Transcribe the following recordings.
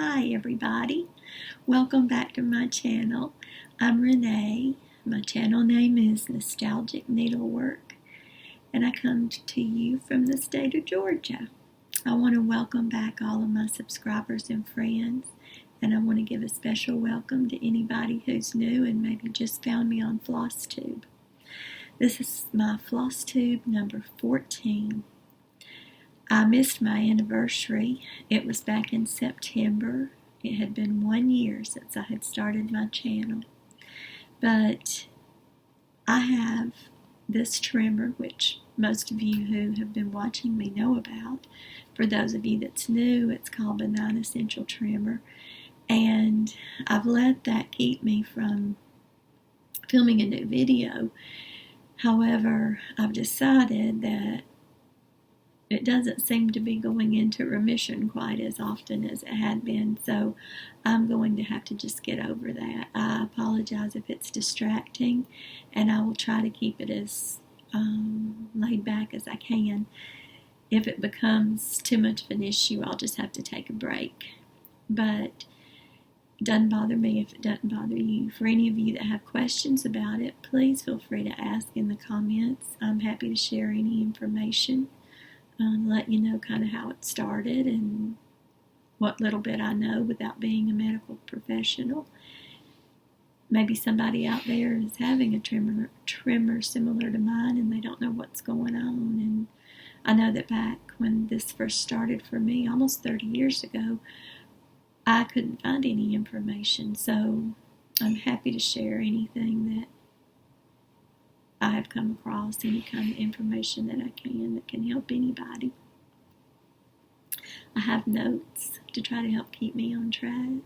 Hi everybody, welcome back to my channel. I'm Renee. My channel name is Nostalgic Needlework, and I come to you from the state of Georgia. I want to welcome back all of my subscribers and friends, and I want to give a special welcome to anybody who's new and maybe just found me on Flosstube. This is my Flosstube number 14. I missed my anniversary. It was back in September. It had been 1 year since I had started my channel. But I have this trimmer, which most of you who have been watching me know about. For those of you that's new, it's called the 9 Essential Trimmer. And I've let that keep me from filming a new video. However, I've decided that it doesn't seem to be going into remission quite as often as it had been, so I'm going to have to just get over that. I apologize if it's distracting, and I will try to keep it as laid back as I can. If it becomes too much of an issue, I'll just have to take a break. But it doesn't bother me if it doesn't bother you. For any of you that have questions about it, please feel free to ask in the comments. I'm happy to share any information. Let you know kind of how it started and what little bit I know without being a medical professional. Maybe somebody out there is having a trimmer similar to mine and they don't know what's going on. And I know that back when this first started for me, almost 30 years ago, I couldn't find any information. So I'm happy to share anything that I have come across, any kind of information that can help anybody. I have notes to try to help keep me on track.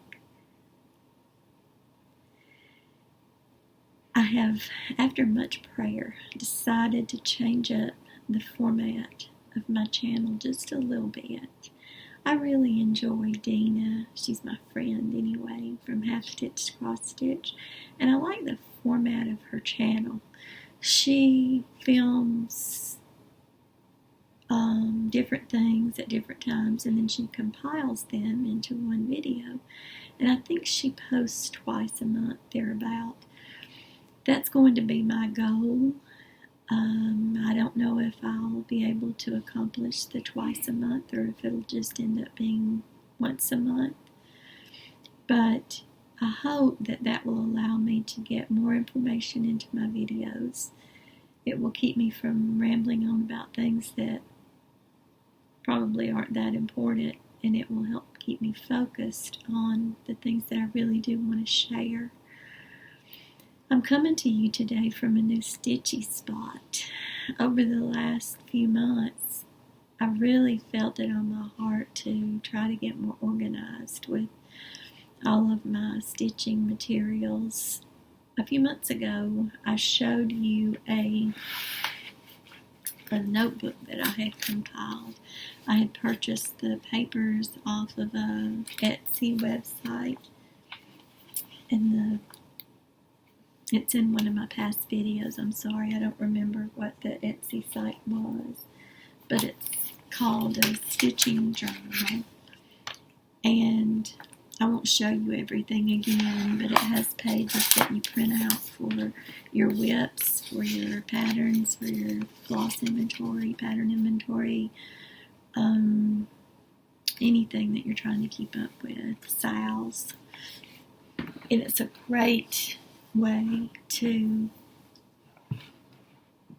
I have, after much prayer, decided to change up the format of my channel just a little bit. I really enjoy Dina. She's my friend anyway, from Half Stitch to Cross Stitch, and I like the format of her channel. She films different things at different times, and then she compiles them into one video. And I think she posts twice a month, thereabout. That's going to be my goal. I don't know if I'll be able to accomplish the twice a month or if it'll just end up being once a month. But I hope that will allow me to get more information into my videos. It will keep me from rambling on about things that probably aren't that important, and it will help keep me focused on the things that I really do want to share. I'm coming to you today from a new stitchy spot. Over the last few months, I really felt it on my heart to try to get more organized with all of my stitching materials. A few months ago, I showed you a notebook that I had compiled. I had purchased the papers off of a Etsy website, and it's in one of my past videos. I'm sorry, I don't remember what the Etsy site was, but it's called a stitching journal, and I won't show you everything again, but it has pages that you print out for your whips, for your patterns, for your floss inventory, pattern inventory, anything that you're trying to keep up with, sales. And it's a great way to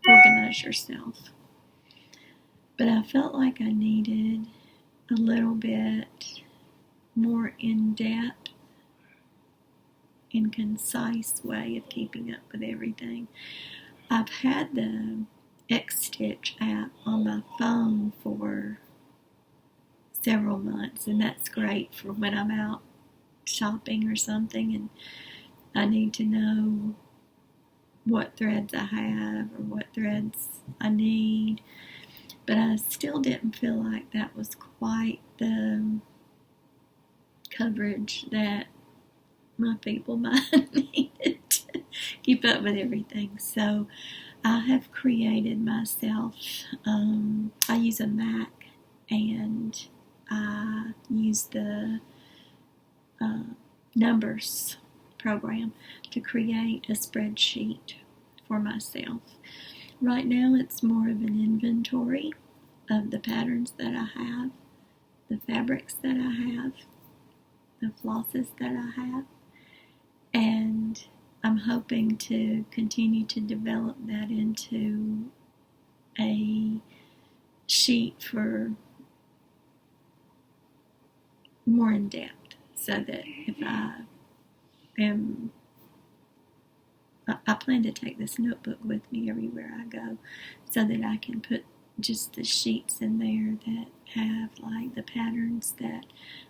organize yourself. But I felt like I needed a little bit more in-depth and concise way of keeping up with everything. I've had the X-Stitch app on my phone for several months, and that's great for when I'm out shopping or something and I need to know what threads I have or what threads I need. But I still didn't feel like that was quite the coverage that my people might need to keep up with everything. So I have created myself, I use a Mac, and I use the numbers program to create a spreadsheet for myself. Right now it's more of an inventory of the patterns that I have, the fabrics that I have, the flosses that I have, and I'm hoping to continue to develop that into a sheet for more in depth, so that if I plan to take this notebook with me everywhere I go, so that I can put just the sheets in there that have like the patterns that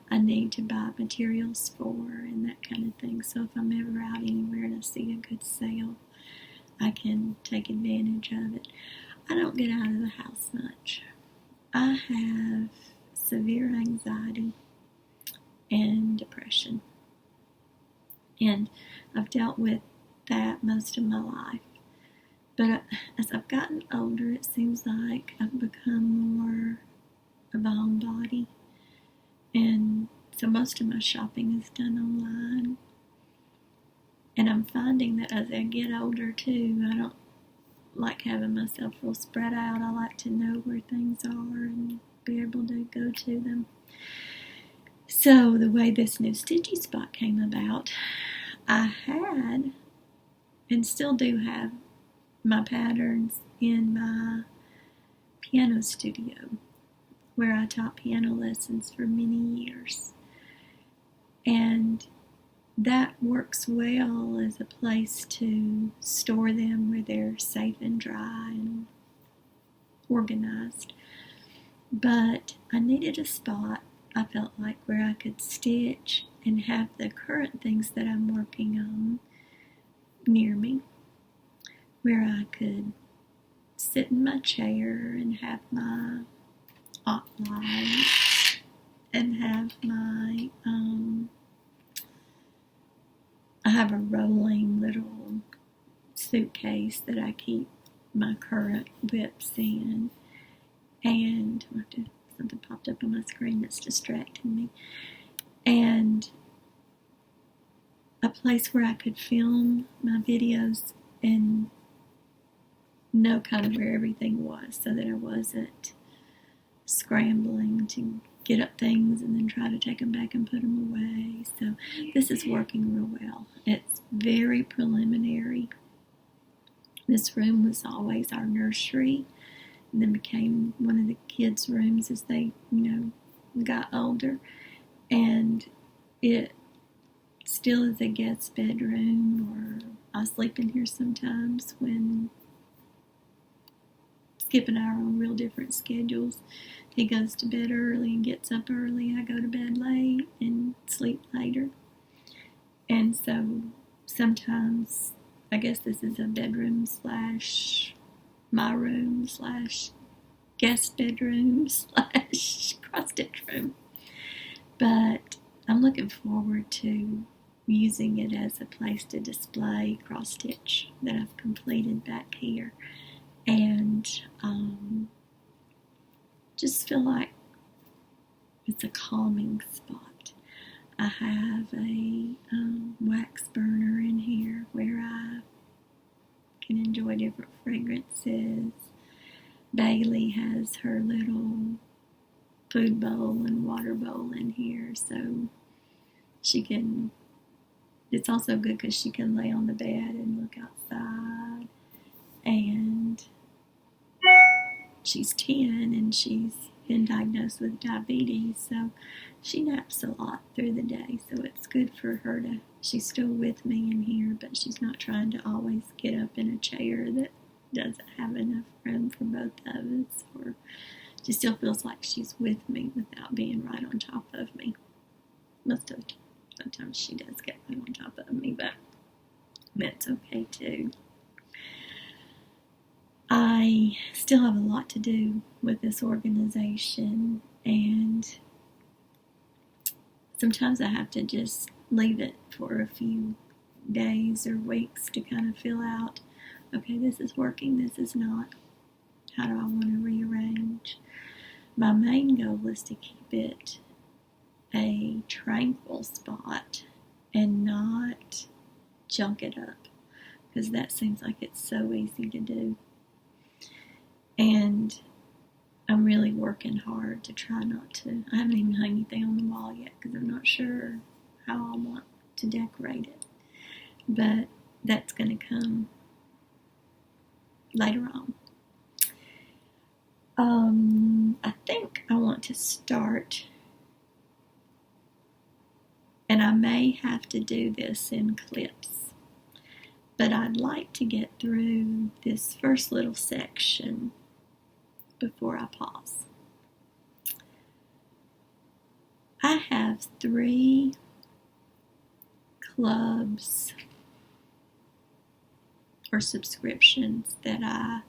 I need to buy materials for and that kind of thing. So if I'm ever out anywhere and I see a good sale, I can take advantage of it. I don't get out of the house much. I have severe anxiety and depression, and I've dealt with that most of my life. But as I've gotten older, it seems like I've become more of a homebody, and so most of my shopping is done online. And I'm finding that as I get older too, I don't like having myself real spread out. I like to know where things are and be able to go to them. So the way this new Stitchy Spot came about, I had and still do have my patterns in my piano studio, where I taught piano lessons for many years. And that works well as a place to store them where they're safe and dry and organized. But I needed a spot, I felt like, where I could stitch and have the current things that I'm working on near me, where I could sit in my chair and have my outline and have my I have a rolling little suitcase that I keep my current whips in, and something popped up on my screen that's distracting me, and a place where I could film my videos and know kind of where everything was, so that I wasn't scrambling to get up things and then try to take them back and put them away. So this is working real well. It's very preliminary. This room was always our nursery, and then became one of the kids' rooms as they, got older. And it still is a guest bedroom, or I sleep in here sometimes when Skip and I are on real different schedules. He goes to bed early and gets up early. I go to bed late and sleep later. And so sometimes, I guess this is a bedroom / my room / guest bedroom / cross-stitch room. But I'm looking forward to using it as a place to display cross-stitch that I've completed back here. And just feel like it's a calming spot. I have a wax burner in here where I can enjoy different fragrances. Bailey has her little food bowl and water bowl in here, so she can, it's also good because she can lay on the bed and look outside. And she's 10 and she's been diagnosed with diabetes, so she naps a lot through the day, so it's good for her to, she's still with me in here, but she's not trying to always get up in a chair that doesn't have enough room for both of us, or she still feels like she's with me without being right on top of me. Most of the time, sometimes she does get right on top of me, but that's okay too. I still have a lot to do with this organization, and sometimes I have to just leave it for a few days or weeks to kind of feel out, okay, this is working, this is not. How do I want to rearrange? My main goal is to keep it a tranquil spot and not junk it up, because that seems like it's so easy to do. And I'm really working hard to try not to. I haven't even hung anything on the wall yet because I'm not sure how I want to decorate it. But that's going to come later on. I think I want to start, and I may have to do this in clips, but I'd like to get through this first little section before I pause. I have 3 clubs or subscriptions that I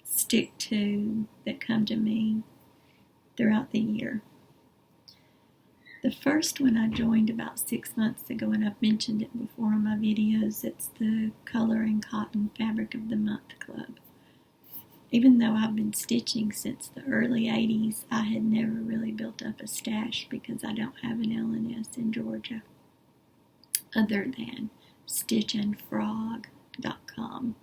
stick to that come to me throughout the year. The first one I joined about 6 months ago, and I've mentioned it before on my videos. It's the Color and Cotton Fabric of the Month Club. Even though I've been stitching since the early 80s, I had never really built up a stash because I don't have an LNS in Georgia other than stitchandfrog.com.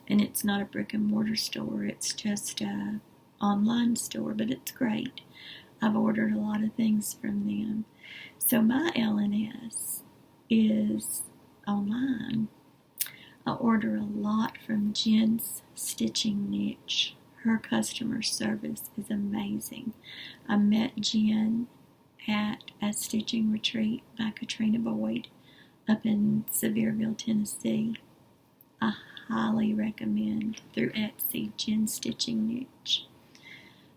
And it's not a brick and mortar store, it's just an online store, but it's great. I've ordered a lot of things from them. So my LNS is online. I order a lot from Jen's Stitching Niche. Her customer service is amazing. I met Jen at a stitching retreat by Katrina Boyd up in Sevierville, Tennessee. I highly recommend through Etsy, Jen's Stitching Niche.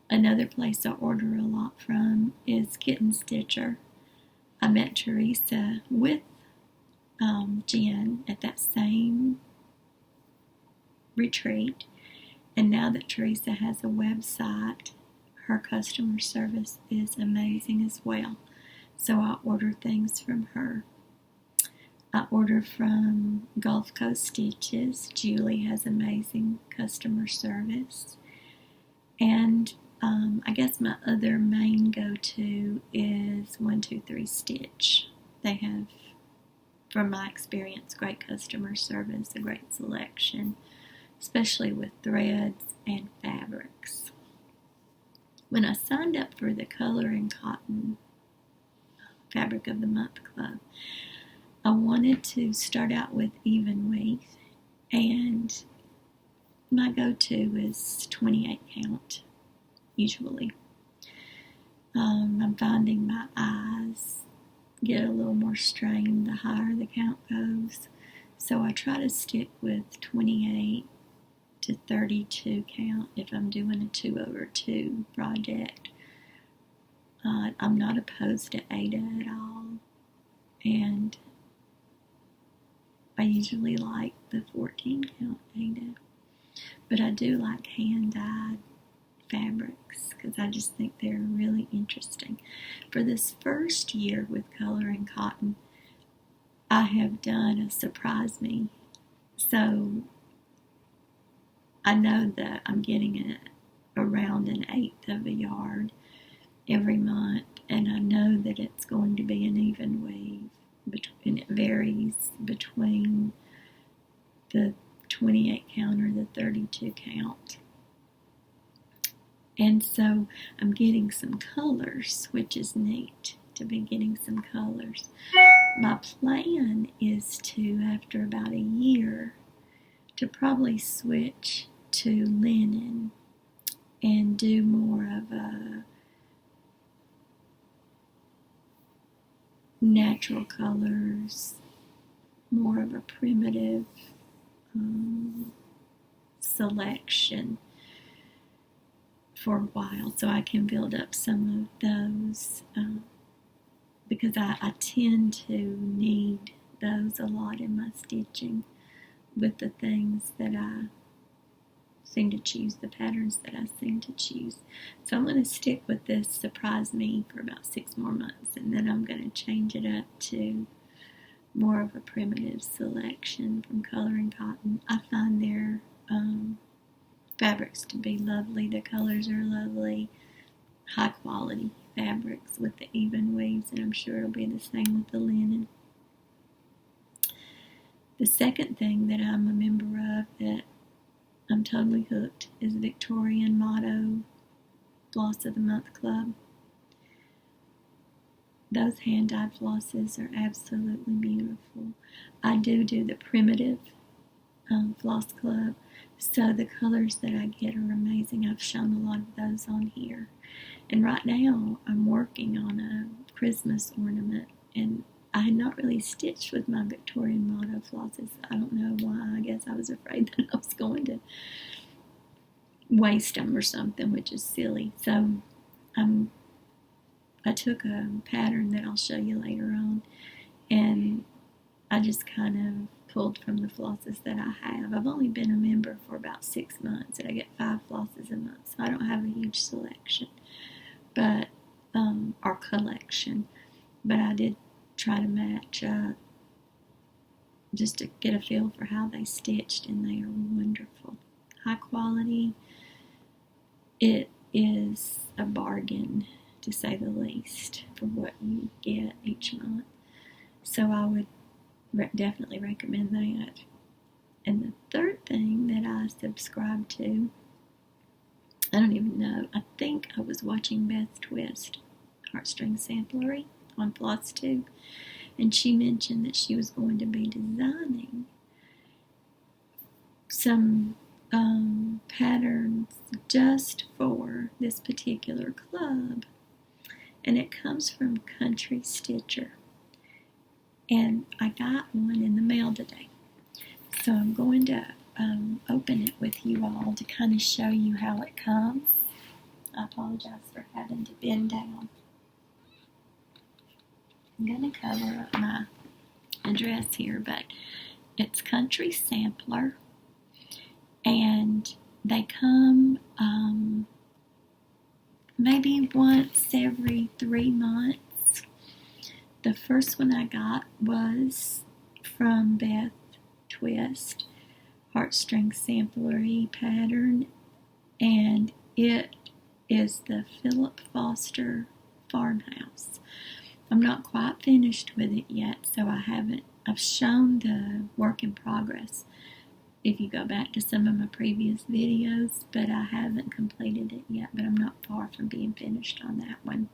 Another place I order a lot from is Kitten Stitcher. I met Teresa with Jen at that same retreat, and now that Teresa has a website, her customer service is amazing as well. So I order things from her. I order from Gulf Coast Stitches. Julie has amazing customer service. And I guess my other main go-to is 123 Stitch. They have, from my experience, great customer service, a great selection, especially with threads and fabrics. When I signed up for the Color and Cotton Fabric of the Month Club, I wanted to start out with even weave, and my go-to is 28 count, usually. I'm finding my eyes get a little more strained the higher the count goes, so I try to stick with 28 to 32 count if I'm doing a 2/2 project. I'm not opposed to Ada at all, and I usually like the 14 count Ada, but I do like hand-dyed fabrics because I just think they're really interesting. For this first year with Color and Cotton, I have done a surprise me. So I know that I'm getting around 1/8 of a yard every month, and I know that it's going to be an even weave, and it varies between the 28 count or the 32 count. And so I'm getting some colors, which is neat to be getting some colors. My plan is to, after about a year, to probably switch to linen and do more of a natural colors, more of a primitive selection for a while, so I can build up some of those, because I tend to need those a lot in my stitching with the things that I seem to choose, the patterns that I seem to choose. So I'm going to stick with this Surprise Me for about 6 more months, and then I'm going to change it up to more of a primitive selection from Color and Cotton. I find their fabrics to be lovely. The colors are lovely. high quality fabrics with the even weaves, and I'm sure it'll be the same with the linen. The second thing that I'm a member of that I'm totally hooked is Victorian Motto Floss of the Month Club. Those hand-dyed flosses are absolutely beautiful. I do the primitive floss club, so the colors that I get are amazing. I've shown a lot of those on here. And right now I'm working on a Christmas ornament, and I had not really stitched with my Victorian Motto flosses. I don't know why. I guess I was afraid that I was going to waste them or something, which is silly. So I took a pattern that I'll show you later on, and I just kind of pulled from the flosses that I have. I've only been a member for about 6 months, and I get 5 flosses a month, so I don't have a huge selection, but or collection. But I did try to match up just to get a feel for how they stitched, and they are wonderful. High quality. It is a bargain, to say the least, for what you get each month. So I would definitely recommend that. And the third thing that I subscribe to, I don't even know, I think I was watching Beth Twist, Heartstring Samplery, on Flosstube, and she mentioned that she was going to be designing some patterns just for this particular club. And it comes from Country Stitcher. And I got one in the mail today. So I'm going to open it with you all to kind of show you how it comes. I apologize for having to bend down. I'm going to cover up my address here, but it's Country Sampler. And they come maybe once every 3 months. The first one I got was from Beth Twist, Heartstring Samplery pattern, and it is the Philip Foster Farmhouse. I'm not quite finished with it yet, so I've shown the work in progress if you go back to some of my previous videos, but I haven't completed it yet, but I'm not far from being finished on that one.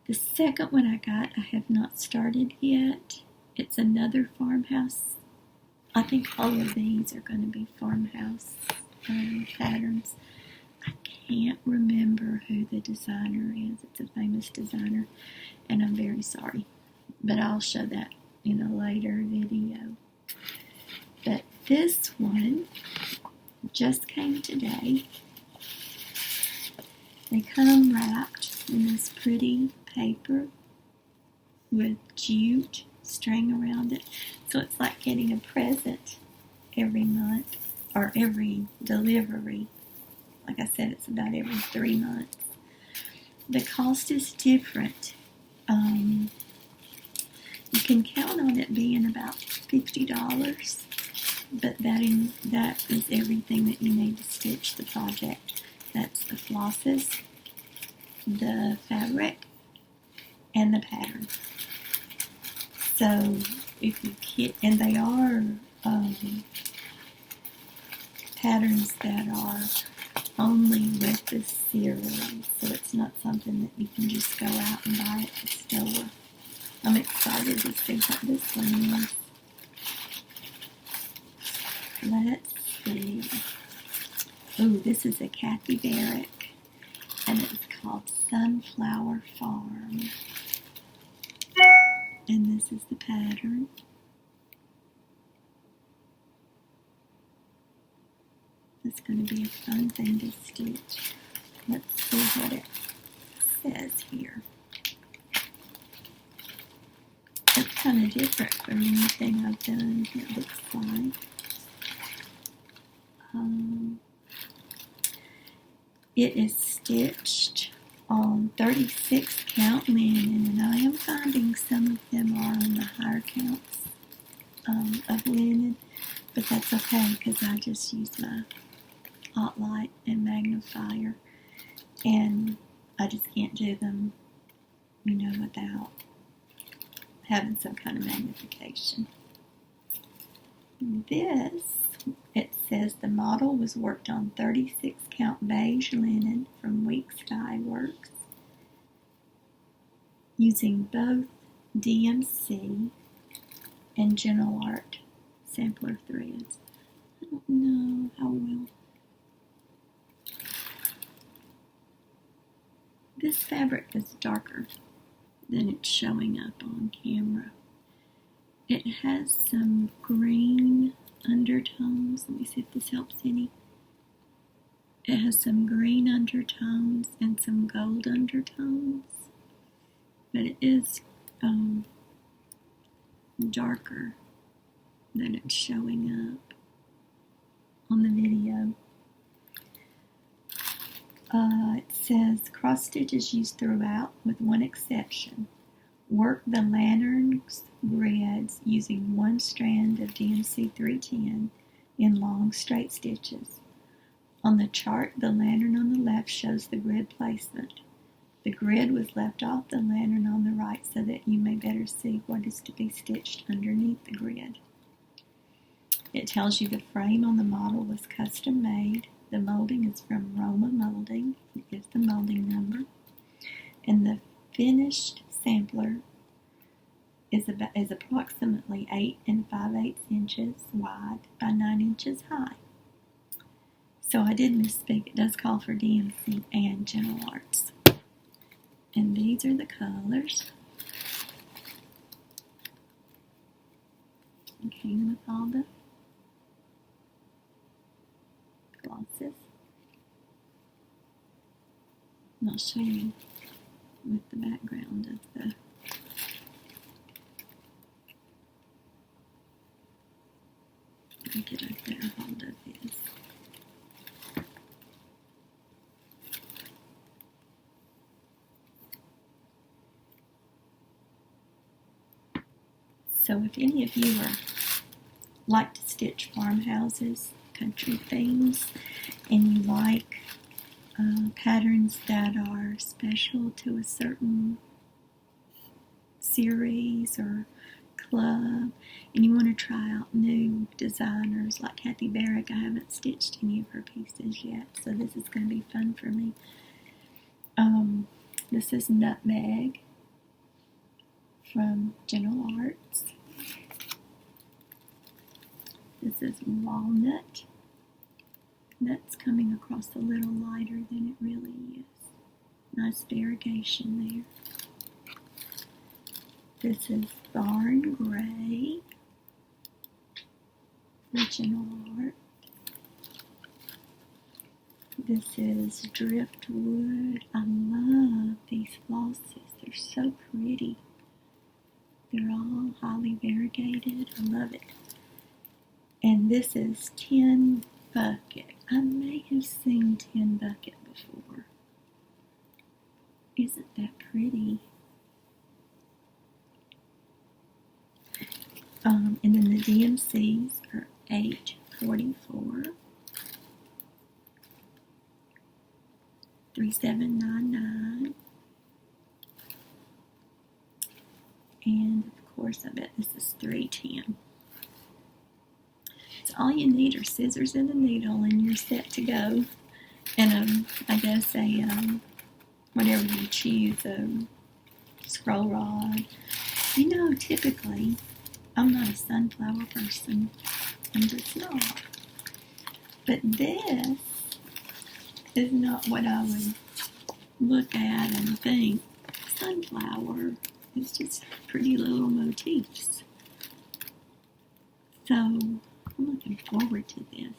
The second one I got, I have not started yet. It's another farmhouse. I think all of these are going to be farmhouse patterns. I can't remember who the designer is. It's a famous designer, and I'm very sorry, but I'll show that in a later video. But this one just came today. They come wrapped in this pretty paper with jute string around it. So it's like getting a present every month or every delivery. Like I said, it's about every 3 months. The cost is different. You can count on it being about $50. But that is everything that you need to stitch the project. That's the flosses, the fabric, and the pattern. So if you get, and they are patterns that are only with the series, so it's not something that you can just go out and buy at the store. I'm excited to see what this one is. Let's see. Oh, this is a Kathy Barrick, and it's called Sunflower Farm. And this is the pattern. It's going to be a fun thing to stitch. Let's see what it says here. It's kind of different from anything I've done, it looks like. It is stitched on 36 count linen, and I am finding some of them are on the higher counts of linen, but that's okay because I just use my hot light and magnifier, and I just can't do them, without having some kind of magnification. This, it says the model was worked on 36 count beige linen from Weeks Dye Works using both DMC and General Art sampler threads. I don't know how well. This fabric is darker than it's showing up on camera. It has some green undertones. Let me see if this helps any. It has some green undertones and some gold undertones, but it is darker than it's showing up on the video. It says cross stitch is used throughout with one exception. Work the lantern's grids using one strand of DMC 310 in long straight stitches. On the chart, the lantern on the left shows the grid placement. The grid was left off the lantern on the right so that you may better see what is to be stitched underneath the grid. It tells you the frame on the model was custom made. The molding is from Roma Molding. It gives the molding number. And the finished sampler is approximately 8 5/8 inches wide by 9 inches high. So I did misspeak. It does call for DMC and General Arts. And these are the colors. It came with all the glosses. And I'll show you with the background of the get a better hold of this. So if any of you like to stitch farmhouses, country themes, and you like patterns that are special to a certain series or club, and you want to try out new designers like Kathy Barrick, I haven't stitched any of her pieces yet, so this is going to be fun for me. This is Nutmeg from General Arts. This is Walnut. That's coming across a little lighter than it really is. Nice variegation there. This is Barn Gray, General Art. This is Driftwood. I love these flosses. They're so pretty. They're all highly variegated. I love it. And this is Tin Bucket. I may have seen Tin Bucket before. Isn't that pretty? And then the DMCs are 844, 3799, and of course I bet this is 310. So all you need are scissors and a needle, and you're set to go. And I guess whatever you choose, a scroll rod. Typically, I'm not a sunflower person. I'm just not. But this is not what I would look at and think sunflower. It's just pretty little motifs. So I'm looking forward to this.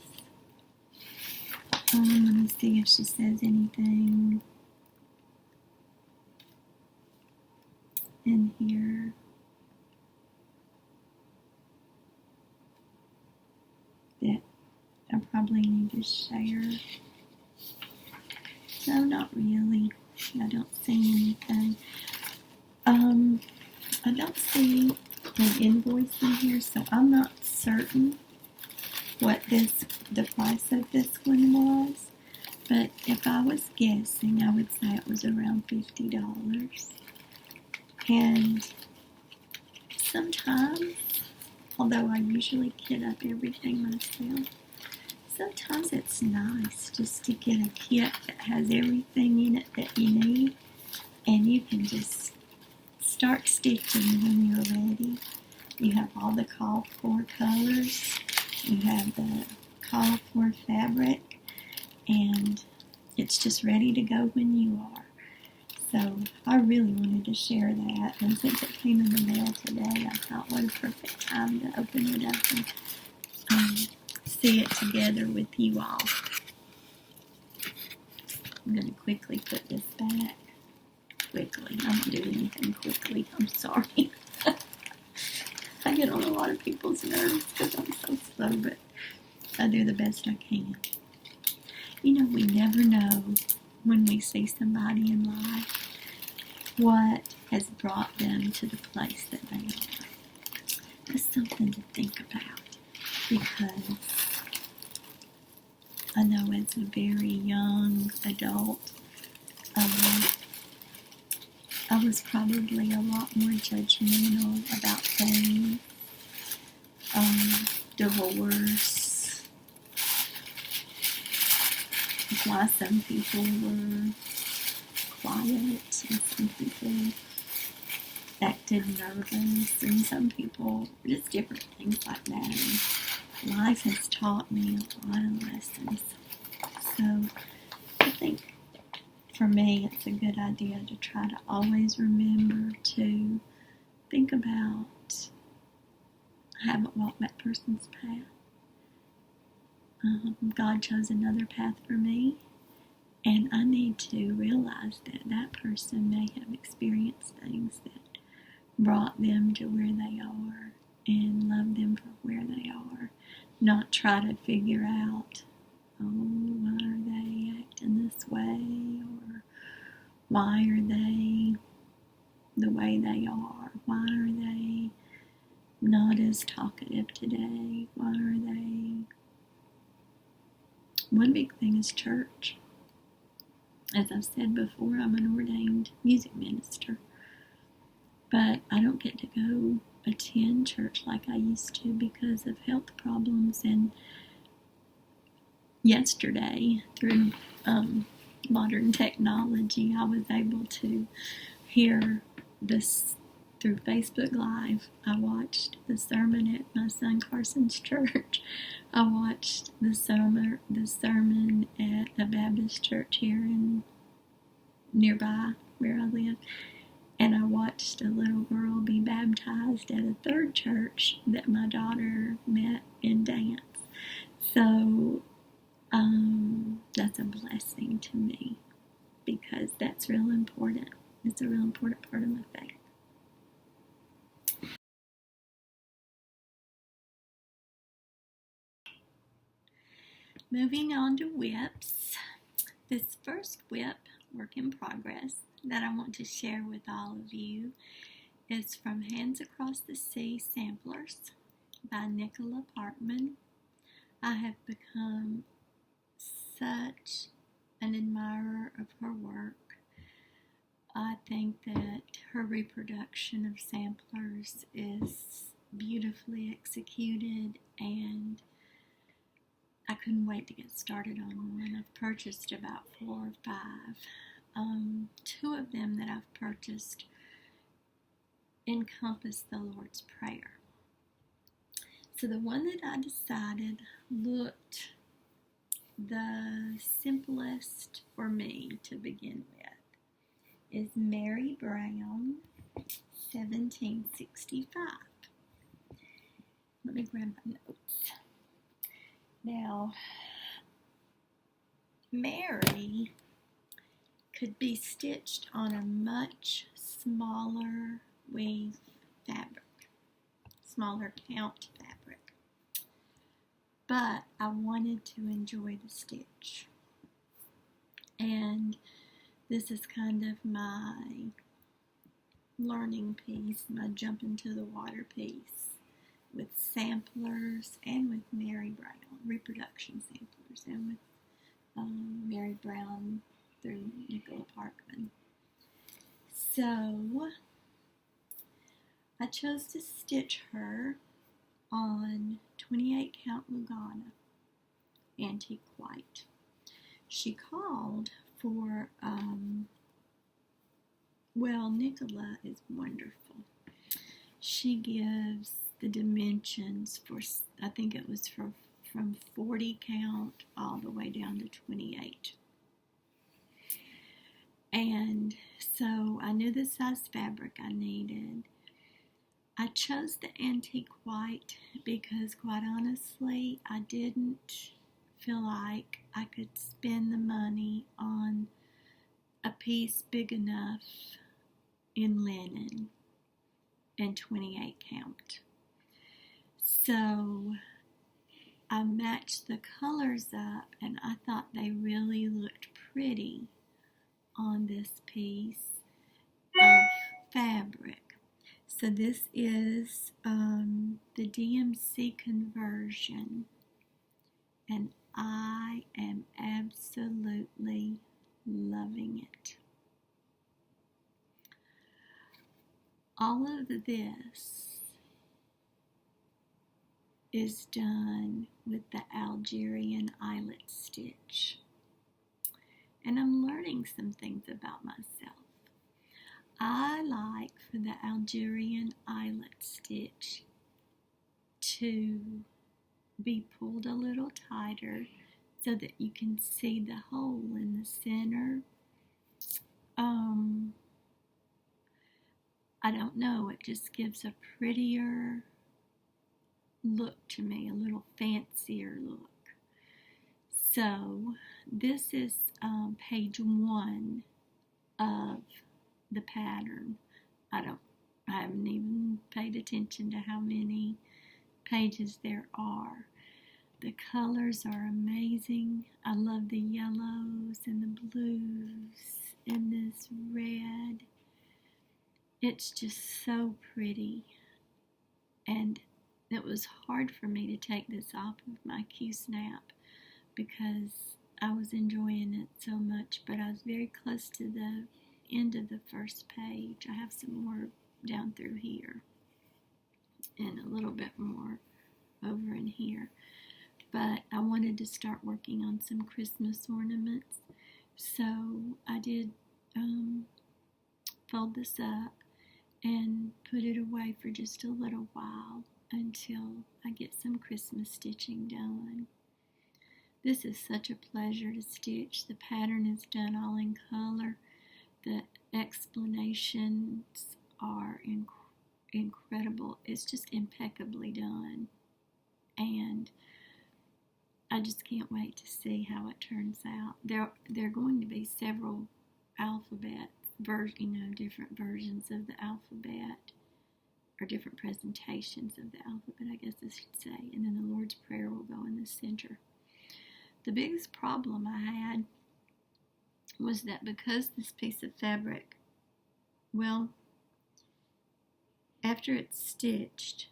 Let me see if she says anything in here. That I probably need to share. No, not really. I don't see anything. I don't see an invoice in here, so I'm not certain what the price of this one was, But if I was guessing, I would say it was around $50. And sometimes, although I usually kit up everything myself, sometimes it's nice just to get a kit that has everything in it that you need, and you can just start stitching when you're ready. You have all the called for colors, you have the called for fabric, and it's just ready to go when you are. So I really wanted to share that, and since it came in the mail today, I thought what a perfect time to open it up and see it together with you all. I'm going to quickly put this back. Quickly. I don't do anything quickly. I'm sorry. I get on a lot of people's nerves because I'm so slow, but I do the best I can. You know, we never know when we see somebody in life what has brought them to the place that they are. That's something to think about, because I know as a very young adult, I was probably a lot more judgmental about things, divorce, why some people were quiet and some people acted nervous and some people, just different things like that. And life has taught me a lot of lessons. So I think for me it's a good idea to try to always remember to think about, I haven't walked that person's path. God chose another path for me, and I need to realize that that person may have experienced things that brought them to where they are, and love them for where they are. Not try to figure out, why are they acting this way, or why are they the way they are? Why are they not as talkative today? Why are they? One big thing is church. As I've said before, I'm an ordained music minister, but I don't get to go attend church like I used to because of health problems. And yesterday, through modern technology, I was able to hear this through Facebook Live. I watched the sermon at my son Carson's church. I watched the sermon at a Baptist church here in nearby where I live. And I watched a little girl be baptized at a third church that my daughter met in dance. So that's a blessing to me, because that's real important. It's a real important part of my faith. Moving on to whips. This first whip, work in progress, that I want to share with all of you is from Hands Across the Sea Samplers by Nicola Parkman. I have become such an admirer of her work. I think that her reproduction of samplers is beautifully executed, and I couldn't wait to get started on one. I've purchased about 4 or 5. 2 of them that I've purchased encompass the Lord's Prayer. So the one that I decided looked the simplest for me to begin with is Mary Brown, 1765. Let me grab my notes. Now, Mary could be stitched on a much smaller weave fabric, smaller count fabric, but I wanted to enjoy the stitch, and this is kind of my learning piece, my jump into the water piece, with samplers and with Mary Brown, reproduction samplers, and with Mary Mary Brown through Nicola Parkman. So I chose to stitch her on 28 count Lugana antique white. She called for, Nicola is wonderful. She gives the dimensions for, I think it was from 40 count all the way down to 28. And so I knew the size fabric I needed. I chose the antique white because, quite honestly, I didn't feel like I could spend the money on a piece big enough in linen and 28 count. So I matched the colors up, and I thought they really looked pretty on this piece of fabric. So this is the DMC conversion, and I am absolutely loving it. All of this is done with the Algerian eyelet stitch. And I'm learning some things about myself. I like for the Algerian eyelet stitch to be pulled a little tighter so that you can see the hole in the center. I don't know, it just gives a prettier look to me, a little fancier look. So this is page 1 of the pattern. I haven't even paid attention to how many pages there are. The colors are amazing. I love the yellows and the blues and this red. It's just so pretty. And it was hard for me to take this off of my Q-snap because I was enjoying it so much, but I was very close to the end of the first page. I have some more down through here and a little bit more over in here. But I wanted to start working on some Christmas ornaments, so I did fold this up and put it away for just a little while until I get some Christmas stitching done. This is such a pleasure to stitch. The pattern is done all in color. The explanations are incredible. It's just impeccably done. And I just can't wait to see how it turns out. There are going to be several alphabet different versions of the alphabet, or different presentations of the alphabet, I guess I should say. And then the Lord's Prayer will go in the center. The biggest problem I had was that because this piece of fabric, after it's stitched,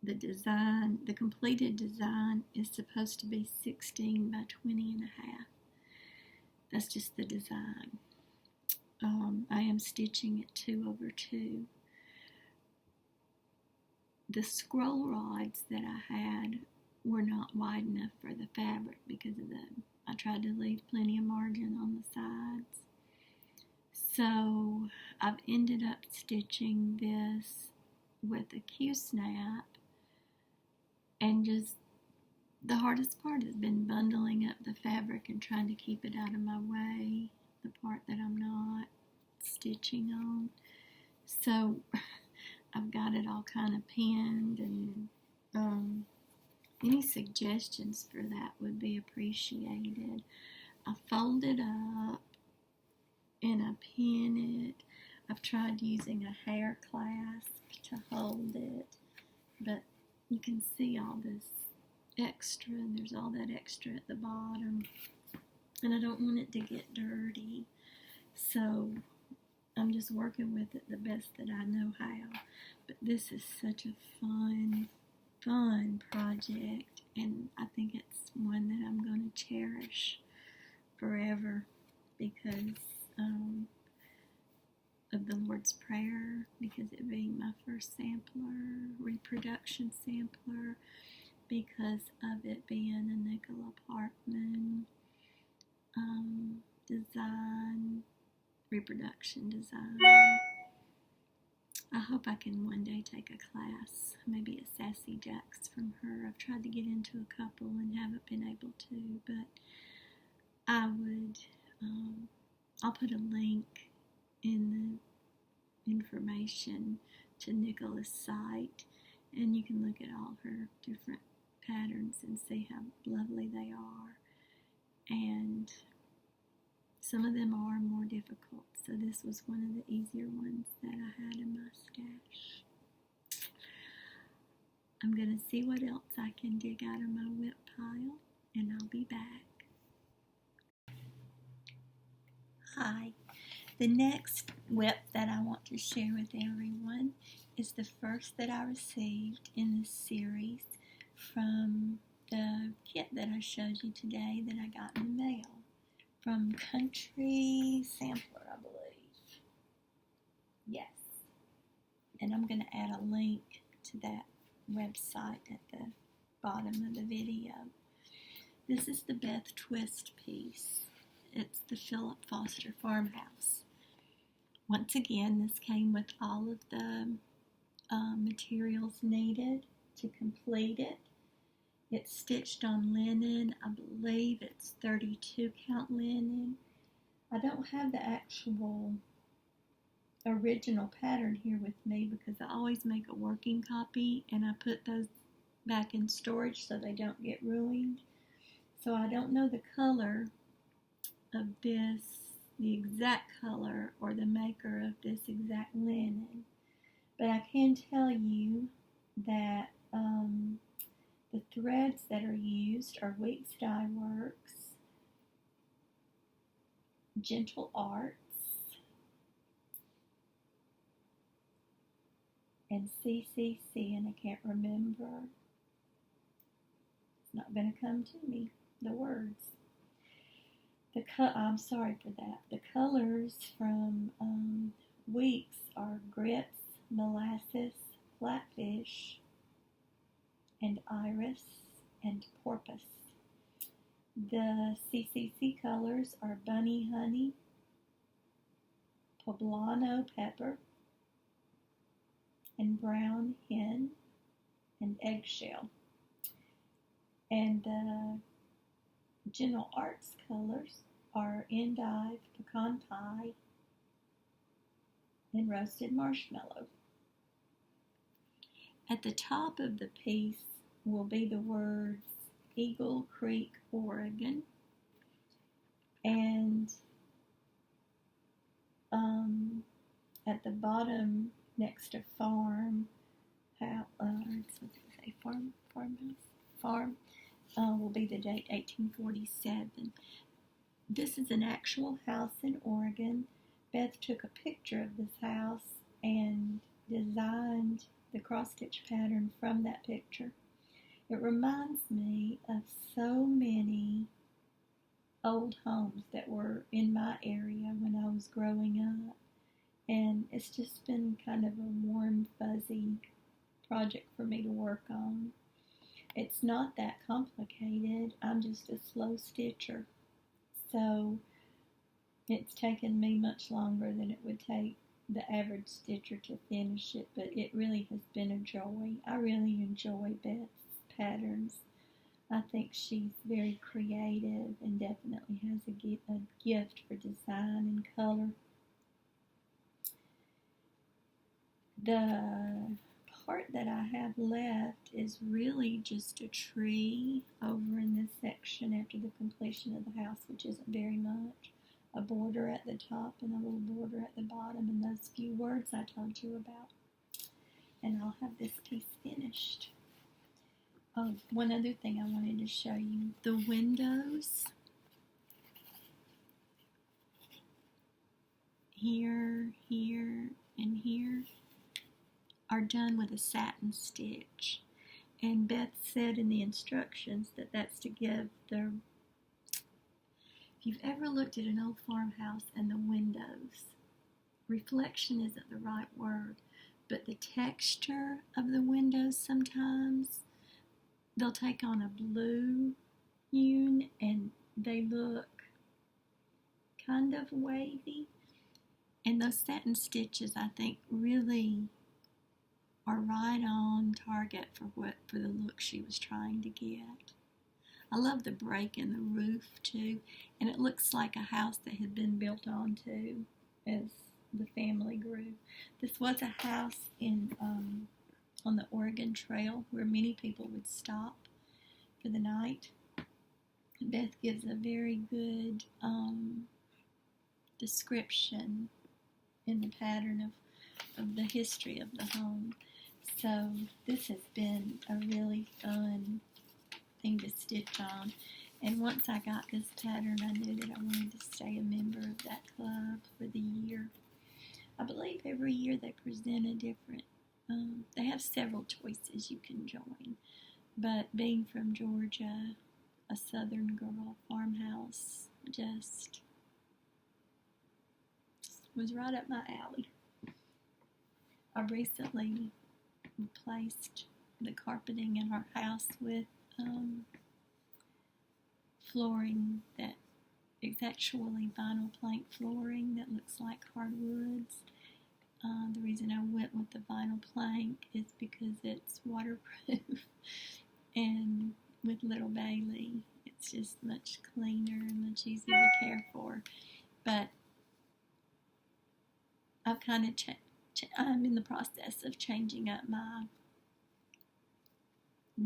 the completed design is supposed to be 16 by 20 and a half. That's just the design. I am stitching at 2/2. The scroll rods that I had were not wide enough for the fabric because of I tried to leave plenty of margin on the sides. So I've ended up stitching this with a Q-snap, and just the hardest part has been bundling up the fabric and trying to keep it out of my way, the part that I'm not stitching on. So I've got it all kind of pinned, and any suggestions for that would be appreciated. I fold it up and I pin it. I've tried using a hair clasp to hold it, but you can see all this extra, and there's all that extra at the bottom, and I don't want it to get dirty, so I'm just working with it the best that I know how. But this is such a fun project, and I think it's one that I'm going to cherish forever because of the Lord's Prayer, because it being my first sampler, reproduction sampler, because of it being a Nicola Parkman design, reproduction design. I hope I can one day take a class, maybe a Sassy Jacks from her. I've tried to get into a couple and haven't been able to, but I would, I'll put a link in the information to Nicola's site, and you can look at all her different patterns and see how lovely they are. And some of them are more difficult, so this was one of the easier ones that I had in my stash. I'm going to see what else I can dig out of my whip pile, and I'll be back. Hi. The next whip that I want to share with everyone is the first that I received in this series from the kit that I showed you today that I got in the mail from Country Sampler, I believe. Yes. And I'm going to add a link to that website at the bottom of the video. This is the Beth Twist piece. It's the Philip Foster Farmhouse. Once again, this came with all of the materials needed to complete it. It's stitched on linen. I believe it's 32 count linen. I don't have the actual original pattern here with me because I always make a working copy and I put those back in storage so they don't get ruined. So I don't know the color of this, the exact color or the maker of this exact linen, but I can tell you that the threads that are used are Weeks Dye Works, Gentle Arts, and CCC, and I can't remember. It's not going to come to me, the words. I'm sorry for that. The colors from Weeks are Grits, Molasses, Flatfish, and Iris, and Porpoise. The CCC colors are Bunny Honey, Poblano Pepper, and Brown Hen, and Eggshell. And the Gentle Arts colors are Endive, Pecan Pie, and Roasted Marshmallow. At the top of the piece will be the words Eagle Creek, Oregon, and at the bottom next to farm, farm will be the date 1847. This is an actual house in Oregon. Beth took a picture of this house and designed the cross-stitch pattern from that picture. It reminds me of so many old homes that were in my area when I was growing up, and it's just been kind of a warm, fuzzy project for me to work on. It's not that complicated. I'm just a slow stitcher, so it's taken me much longer than it would take the average stitcher to finish it, but it really has been a joy. I really enjoy Beth's patterns. I think she's very creative and definitely has a gift for design and color. The part that I have left is really just a tree over in this section after the completion of the house, which isn't very much. A border at the top and a little border at the bottom, and those few words I told you about. And I'll have this piece finished. Oh, one other thing I wanted to show you. The windows here, here, and here are done with a satin stitch. And Beth said in the instructions that that's to give the If you've ever looked at an old farmhouse and the windows, reflection isn't the right word, but the texture of the windows sometimes, they'll take on a blue hue and they look kind of wavy. And those satin stitches, I think, really are right on target for the look she was trying to get. I love the break in the roof too, and it looks like a house that had been built onto as the family grew. This was a house on the Oregon Trail where many people would stop for the night. Beth gives a very good description in the pattern of the history of the home. So this has been a really fun thing to stitch on, and once I got this pattern I knew that I wanted to stay a member of that club for the year. I believe every year they present a different, they have several choices you can join, but being from Georgia, a southern girl, farmhouse just was right up my alley. I recently replaced the carpeting in our house with flooring that is actually vinyl plank flooring that looks like hardwoods. The reason I went with the vinyl plank is because it's waterproof, and with Little Bailey it's just much cleaner and much easier to care for. But I've kind of I'm in the process of changing up my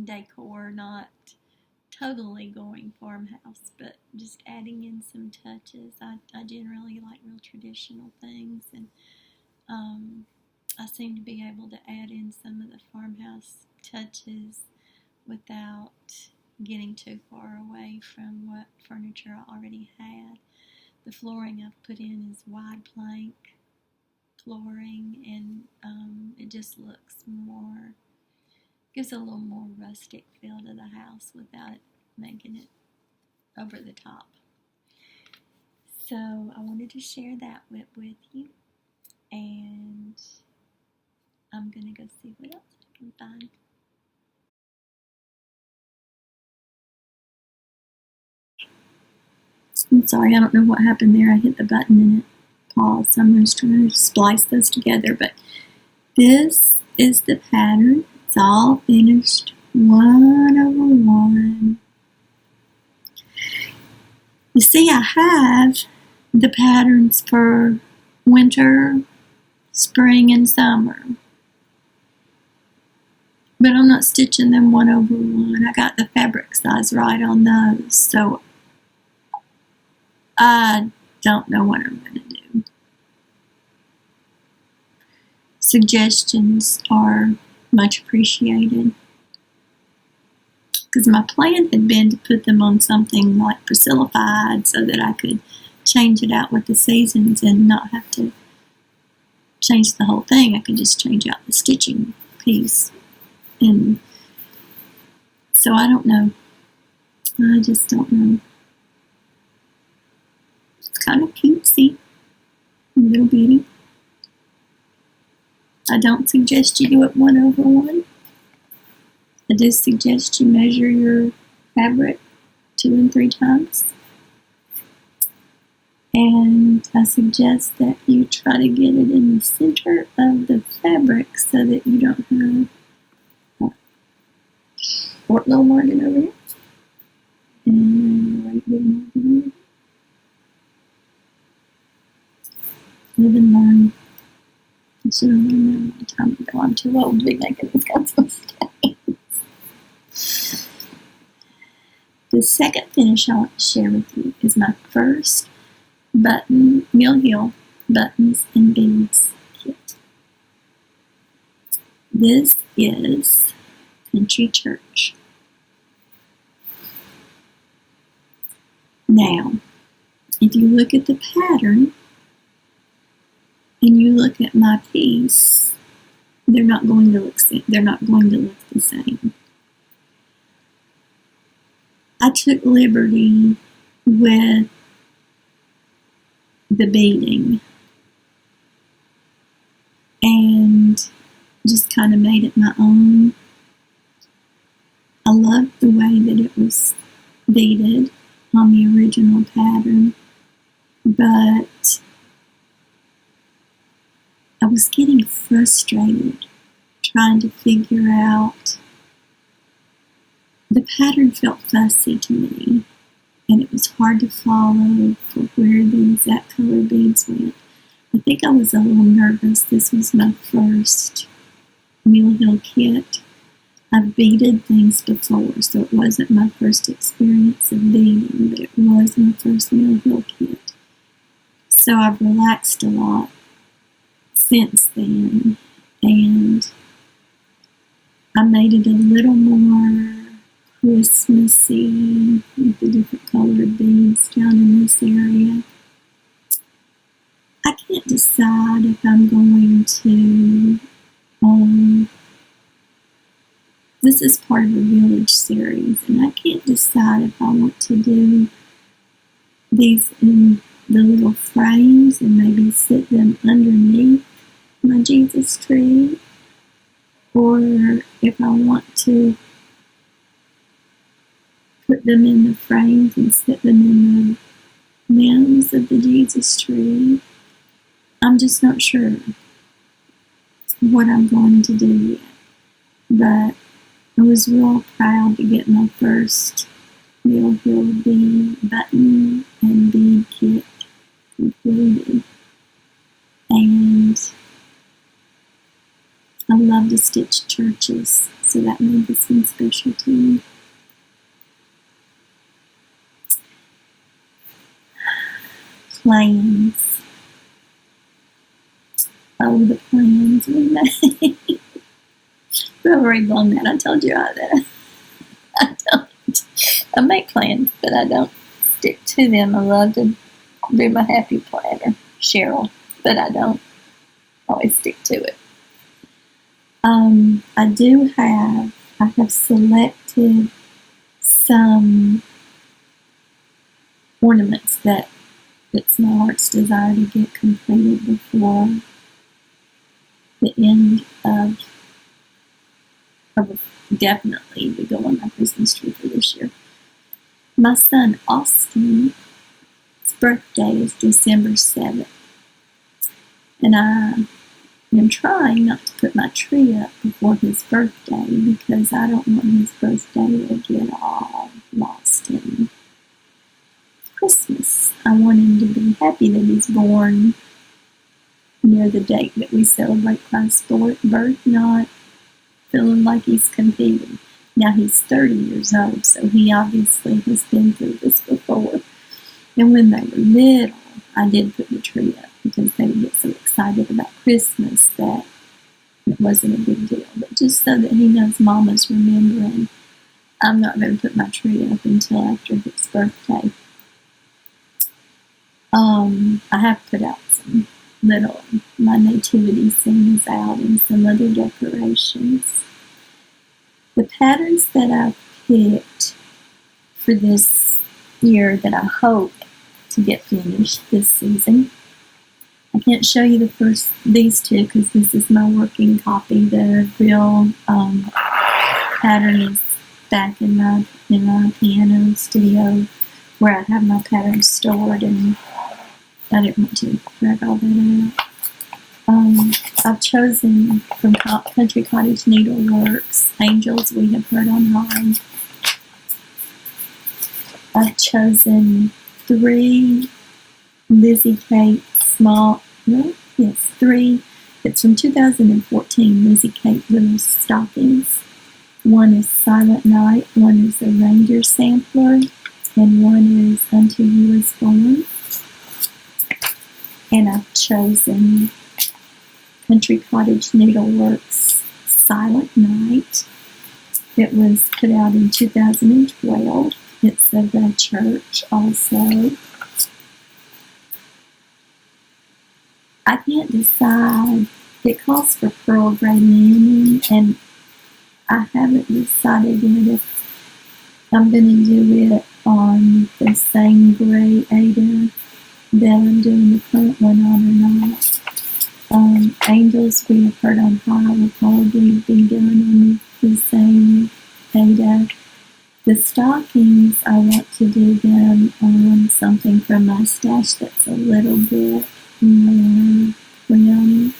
decor, not totally going farmhouse, but just adding in some touches. I generally like real traditional things, and I seem to be able to add in some of the farmhouse touches without getting too far away from what furniture I already had. The flooring I've put in is wide plank flooring, and it just looks more, gives a little more rustic feel to the house without it making it over the top. So I wanted to share that with you, and I'm going to go see what else I can find. I'm sorry, I don't know what happened there. I hit the button and it paused. So I'm just trying to splice those together. But this is the pattern. It's all finished 1/1. You see, I have the patterns for winter, spring, and summer, but I'm not stitching them 1/1. I got the fabric size right on those, so I don't know what I'm going to do. Suggestions are much appreciated, because my plan had been to put them on something like Priscilla-fied so that I could change it out with the seasons and not have to change the whole thing. I could just change out the stitching piece. And so I don't know. I just don't know. It's kind of cutesy, a little bitty. I don't suggest you do it 1/1. I do suggest you measure your fabric 2 and 3 times. And I suggest that you try to get it in the center of the fabric so that you don't have a little margin over here and a right big margin over here. Live and learn. I should have learned that a long time ago. I'm too old to be making these kinds of mistakes. The second finish I want to share with you is my first Mill Hill buttons and beads kit. This is Country Church. Now, if you look at the pattern and you look at my piece, they're not going to look the same. I took liberty with the beading and just kind of made it my own. I loved the way that it was beaded on the original pattern, but I was getting frustrated trying to figure out. The pattern felt fussy to me, and it was hard to follow for where the exact color beads went. I think I was a little nervous. This was my first Mill Hill kit. I've beaded things before, so it wasn't my first experience of beading, but it was my first Mill Hill kit. So I've relaxed a lot since then, and I made it a little more Christmassy with the different colored beads down in this area. I can't decide if I'm going to, this is part of a village series, and I can't decide if I want to do these in the little frames and maybe sit them underneath my Jesus tree, or if I want to put them in the frames and sit them in the limbs of the Jesus tree. I'm just not sure what I'm going to do yet, but I was real proud to get my first Mill Hill bead button and bead kit completed, and I love to stitch churches, so that made this one special to me. Plans. Oh, the plans we made. We've already blown that. I told you all that. I don't. I make plans, but I don't stick to them. I love to do my happy planner, Cheryl, but I don't always stick to it. I have selected some ornaments that it's my heart's desire to get completed before the end of definitely to go on my Christmas tree for this year. My son Austin's birthday is December 7th, and I am trying not to put my tree up before his birthday because I don't want his birthday to get all lost in Christmas. I want him to be happy that he's born near the date that we celebrate Christ's birth, not feeling like he's competing. Now he's 30 years old, so he obviously has been through this before. And when they were little, I did put the tree up because they would get so excited about Christmas that it wasn't a big deal. But just so that he knows Mama's remembering, I'm not going to put my tree up until after his birthday. I have put out some my nativity scene is out and some other decorations. The patterns that I've picked for this year that I hope to get finished this season. I can't show you these two because this is my working copy. The real pattern is back in my piano studio where I have my patterns stored, and I didn't want to drag all that out. I've chosen from Country Cottage Needleworks, Angels We Have Heard on High. I've chosen 3 Lizzie Kate three. It's from 2014 Lizzie Kate little stockings. One is Silent Night, one is a Reindeer Sampler, and one is Unto You Is Born. And I've chosen Country Cottage Needleworks Silent Night. It was put out in 2012. It's of the church also. I can't decide. It calls for pearl gray linen, and I haven't decided yet if I'm going to do it on the same gray Ada that I'm doing the front one on or not. Angels we have heard on high will probably be done on the same data. The stockings, I want to do them on something from my stash that's a little bit more prim.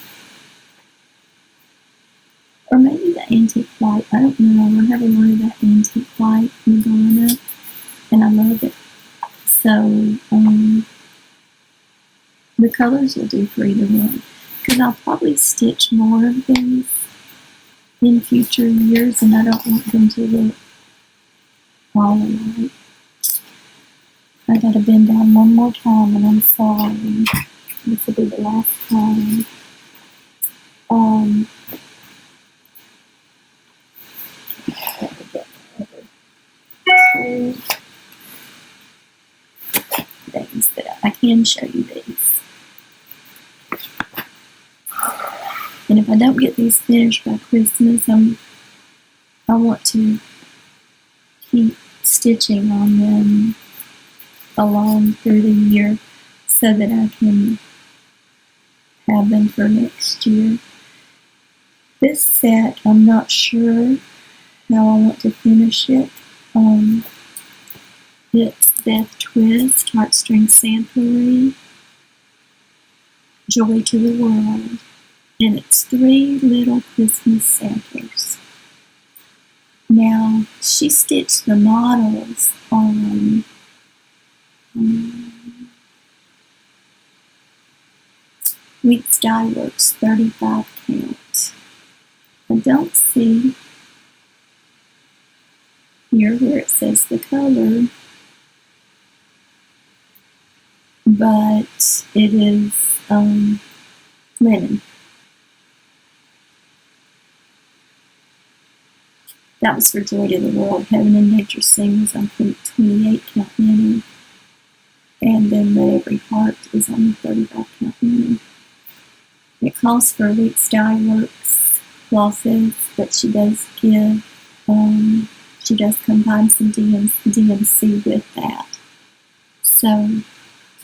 Or maybe the antique white. I don't know. I have a lot of that antique white Madonna, and I love it. So, the colors will do for either one. Because I'll probably stitch more of these in future years, and I don't want them to look all alike. I gotta bend down one more time, and I'm sorry. This will be the last time. Things, but I can show you these. And if I don't get these finished by Christmas, I want to keep stitching on them along through the year so that I can have them for next year. This set, I'm not sure how I want to finish it. It's Beth Twist, Heartstring Samplery, Joy to the World, and it's 3 little Christmas samplers. Now, she stitched the models on Weeks Dye Works 35 count. I don't see here where it says the color, but it is linen. That was for Joy to the World. Heaven and Nature Sing was, I think, 28 count linen. And then Let Every Heart is on the 35 count linen. It calls for Weeks Dye Works glosses, but she does give, she does combine some DMC with that. So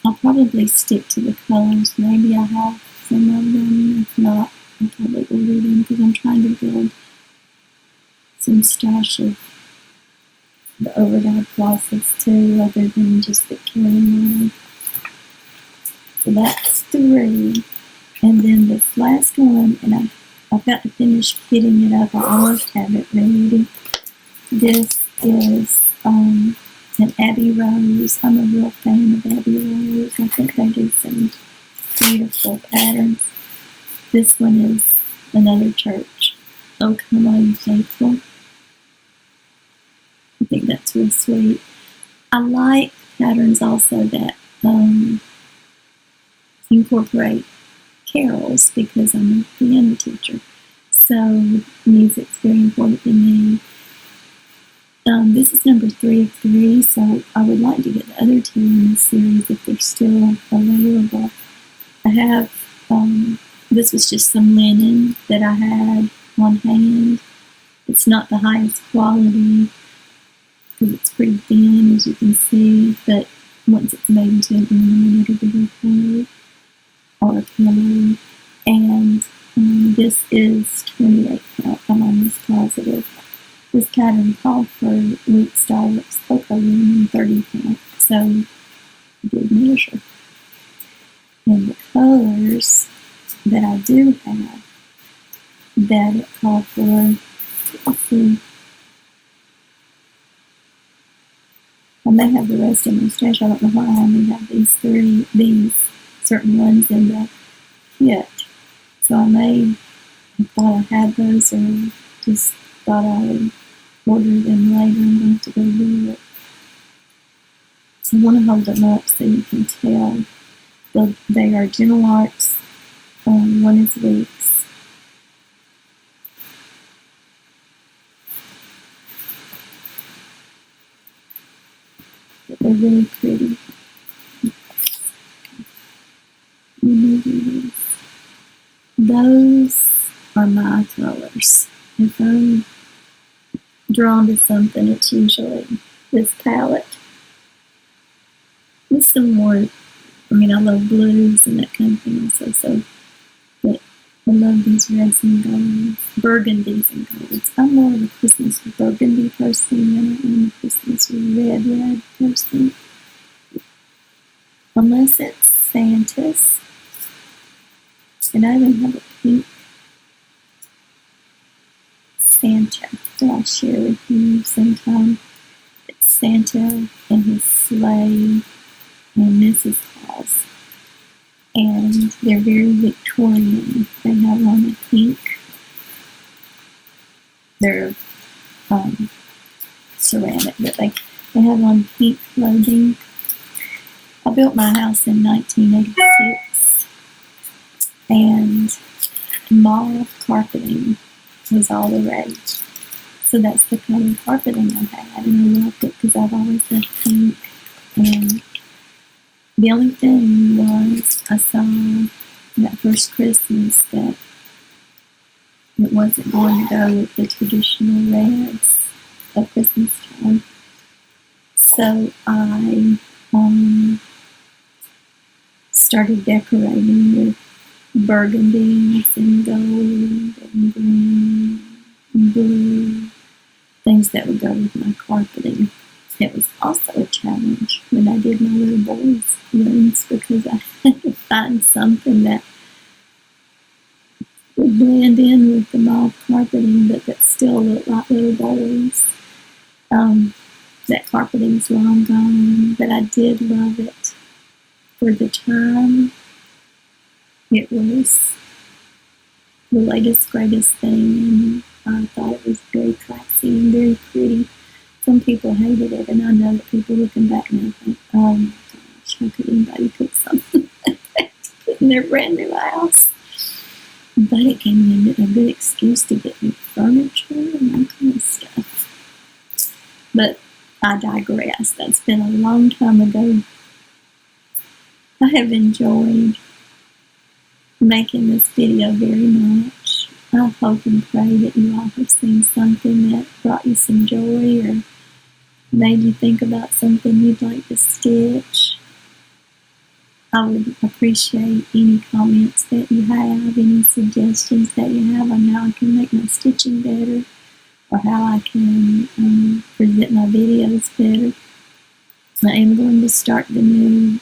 I'll probably stick to the colors. Maybe I have some of them. If not, I'll probably order them because I'm trying to build some stash of the overdyed glosses too, other than just Victorian model. So that's 3. And then this last one, and I've got to finish fitting it up. I almost have it ready. This is an Abbey Rose. I'm a real fan of Abbey Rose. I think they do some beautiful patterns. This one is Another Church. Oh, come on, faithful. I think that's real sweet. I like patterns also that incorporate carols because I'm a piano teacher. So music's very important to me. This is number 3 of 3, so I would like to get the other 2 in this series if they're still available. I have, this was just some linen that I had on hand. It's not the highest quality because it's pretty thin, as you can see, but once it's made into an ornament, it'll be okay, or a pillow. And this is 28 count. I'm almost positive. This pattern called for Weeks Dye Works Cocoa Linen 30 count, so I did measure. And the colors that I do have that it called for, let's see, I may have the rest in my stash. I don't know why I only have these certain ones in the kit. So I may have thought I had those or just thought I would order them later. I'm going to have to go do it. So I want to hold them up so you can tell. They are Gentle Arts. One is Weeks. But they're really pretty. Those are my colors. If I'm drawn to something, it's usually this palette with some more I mean, I love blues and that kind of thing also, so, but I love these reds and golds, burgundies and golds. I'm more of a Christmas burgundy person than I am a Christmas red person. Unless it's Santa's. And I even have a pink Santa that I'll share with you sometime. It's Santa and his sleigh and Mrs. Claus. And they're very Victorian. They have on a pink. They're ceramic, but they have on pink clothing. I built my house in 1986, and mauve carpeting was all the rage. So that's the kind of carpeting I had, and I loved it because I've always loved pink. And the only thing was, I saw that first Christmas that it wasn't going to go with the traditional reds of Christmas time. So I started decorating with burgundies and gold and green and blue, things that would go with my carpeting. It was also a challenge when I did my little boys' rooms because I had to find something that would blend in with the mauve carpeting but that still looked like little boys. That carpeting's long gone, but I did love it. For the time, it was the latest, greatest thing, and I thought it was very classy and very pretty. Some people hated it, and I know that people looking back now think, oh my gosh, how could anybody put something like that in their brand new house? But it gave me a good excuse to get new furniture and that kind of stuff. But I digress. That's been a long time ago. I have enjoyed making this video very much. I hope and pray that you all have seen something that brought you some joy or made you think about something you'd like to stitch. I would appreciate any comments that you have, any suggestions that you have on how I can make my stitching better or how I can present my videos better. I am going to start the new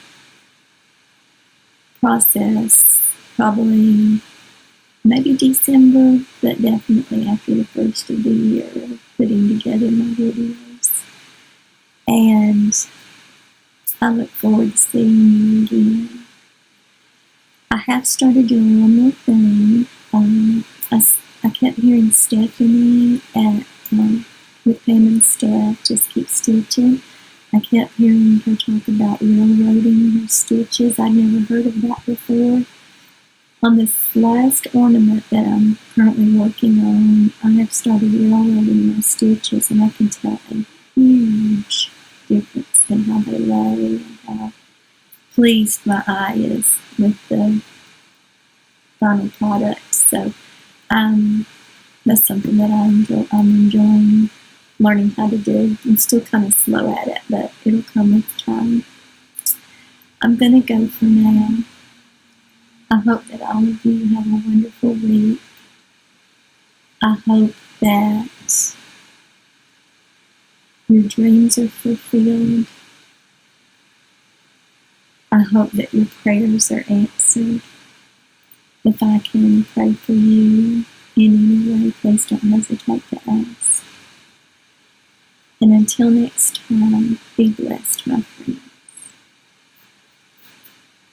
process probably maybe December, but definitely after the first of the year of putting together my videos. And I look forward to seeing you again. I have started doing one more thing. I kept hearing Stephanie with Pam and Steph, Just Keep Stitching. I kept hearing her talk about railroading her stitches. I'd never heard of that before. On this last ornament that I'm currently working on, I have started railroading my stitches, and I can tell a huge difference in how they lay and how pleased my eye is with the final product. So that's something that I'm enjoying learning how to do. I'm still kind of slow at it, but it'll come with time. I'm going to go for now. I hope that all of you have a wonderful week. I hope that your dreams are fulfilled. I hope that your prayers are answered. If I can pray for you in any way, please don't hesitate to ask. And until next time, be blessed, my friend.